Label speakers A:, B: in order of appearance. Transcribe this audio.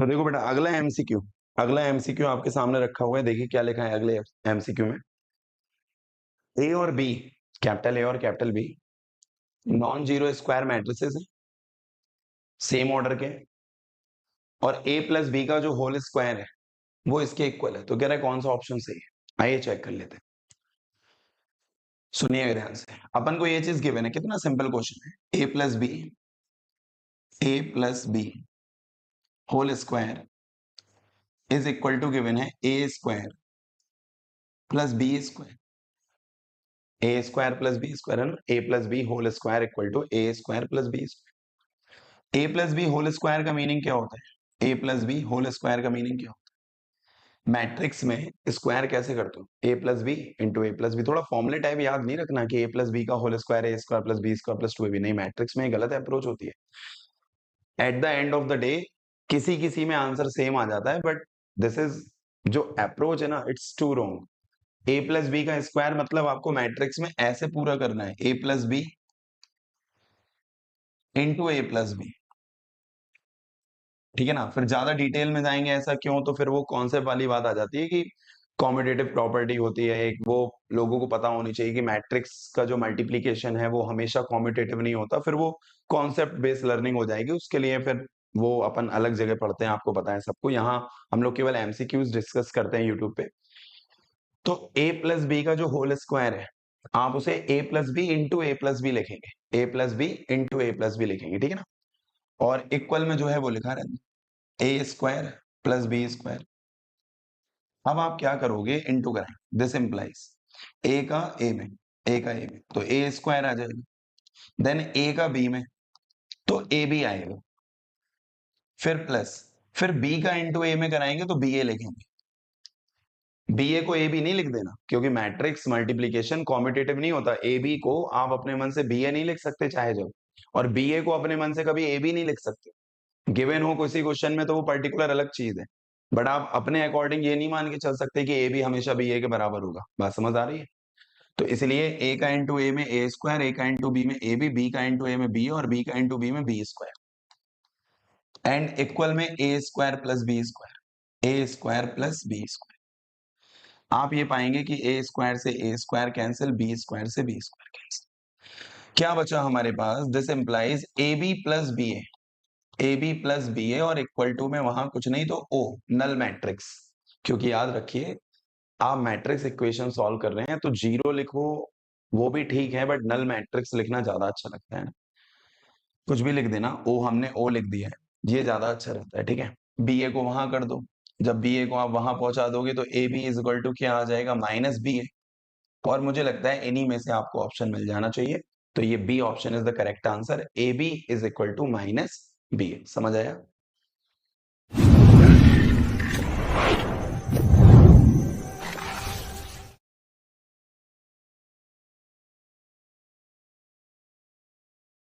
A: तो देखो बेटा, अगला एमसीक्यू आपके सामने रखा हुआ है। देखिए क्या लिखा है अगले एमसीक्यू में। ए और बी, कैपिटल ए और capital B non zero square matrices हैं, सेम ऑर्डर के, और ए प्लस बी का जो होल स्क्वायर है वो इसके इक्वल है। तो कह रहा है कौन सा ऑप्शन सही है। आइए चेक कर लेते हैं, सुनिए ध्यान से। अपन को ये चीज गिवन है, कितना सिंपल क्वेश्चन है। A plus b whole square is equal to given है a square plus B square. A square plus B square है ना, a plus b whole square equal to a square plus B square. A plus b whole square का meaning क्या होता है? A plus b whole square का meaning क्या होता है? मैट्रिक्स में स्क्वायर कैसे करते हो? A plus b into a plus B. थोड़ा फॉर्मुले टाइप याद नहीं रखना कि ए प्लस बी का होल स्क्वायर ए square plus B square plus 2ab। नहीं, मैट्रिक्स में गलत अप्रोच होती है। At the end of the day किसी किसी में आंसर सेम आ जाता है, बट दिस इज जो अप्रोच है ना, it's too wrong. A plus b का स्क्वायर मतलब आपको मैट्रिक्स में ऐसे पूरा करना है, a plus b into a plus B. ठीक है ना। फिर ज्यादा डिटेल में जाएंगे ऐसा क्यों, तो फिर वो कॉन्सेप्ट वाली बात आ जाती है कि कॉम्पिटेटिव प्रॉपर्टी होती है एक, वो लोगों को पता होनी चाहिए कि मैट्रिक्स का जो मल्टीप्लीकेशन है वो हमेशा कॉम्पिटेटिव नहीं होता। फिर वो कॉन्सेप्ट बेस्ड लर्निंग हो जाएगी, उसके लिए फिर वो अपन अलग जगह पढ़ते हैं, आपको पता है सबको। यहाँ हम लोग केवल एमसीक्यूज डिस्कस करते हैं यूट्यूब पे। तो ए प्लस बी का जो होल स्क्वायर है, आप उसे ए plus b into a plus B लिखेंगे, ए plus b into a plus B लिखेंगे, ठीक है ना। और इक्वल में जो है वो लिखा रहता है a square plus B square. अब आप क्या करोगे, इंटू करेंगे। दिस इंप्लाइज ए का ए में, ए का ए में तो ए स्क्वायर आ जाएगा, देन ए का बी में तो ए बी आएगा, फिर प्लस, फिर बी का इंटू ए में कराएंगे तो बी ए लिखेंगे। बी ए को ए बी नहीं लिख देना, क्योंकि मैट्रिक्स मल्टीप्लीकेशन कॉम्पिटेटिव नहीं होता। ए बी को आप अपने मन से बी ए नहीं लिख सकते चाहे जो, और बी ए को अपने मन से कभी ए बी नहीं लिख सकते। गिवन हो किसी क्वेश्चन में तो वो पर्टिकुलर अलग चीज है, बट आप अपने अकॉर्डिंग ये नहीं मान के चल सकते कि ए बी हमेशा बी ए के बराबर होगा। बात समझ आ रही है? तो इसलिए ए का इंटू ए में ए स्क्वायर, ए का इंटू बी में ए बी का इंटू ए में बी, और बी का इंटू बी में बी स्क्वायर, एंड इक्वल में A square plus B square, A square plus B square. आप ये पाएंगे कि ए स्क्वायर से A square cancel, B square से बी स्क्वायर कैंसिल। क्या बचा हमारे पास? This implies A B plus B A, A B plus B A, और इक्वल टू में वहां कुछ नहीं तो ओ, नल मैट्रिक्स। क्योंकि याद रखिए, आप मैट्रिक्स इक्वेशन सॉल्व कर रहे हैं तो जीरो लिखो वो भी ठीक है, बट नल मैट्रिक्स लिखना ज्यादा अच्छा लगता है। कुछ भी लिख देना, ओ हमने ओ लिख दिया है, ये ज्यादा अच्छा रहता है, ठीक है। बी ए को वहां कर दो, जब बी ए को आप वहां पहुंचा दोगे तो A B is equal to क्या आ जाएगा? Minus B A. और मुझे लगता है इन्हीं में से आपको ऑप्शन मिल जाना चाहिए, तो ये B option is the correct answer. A B is equal to minus B A. समझ आया?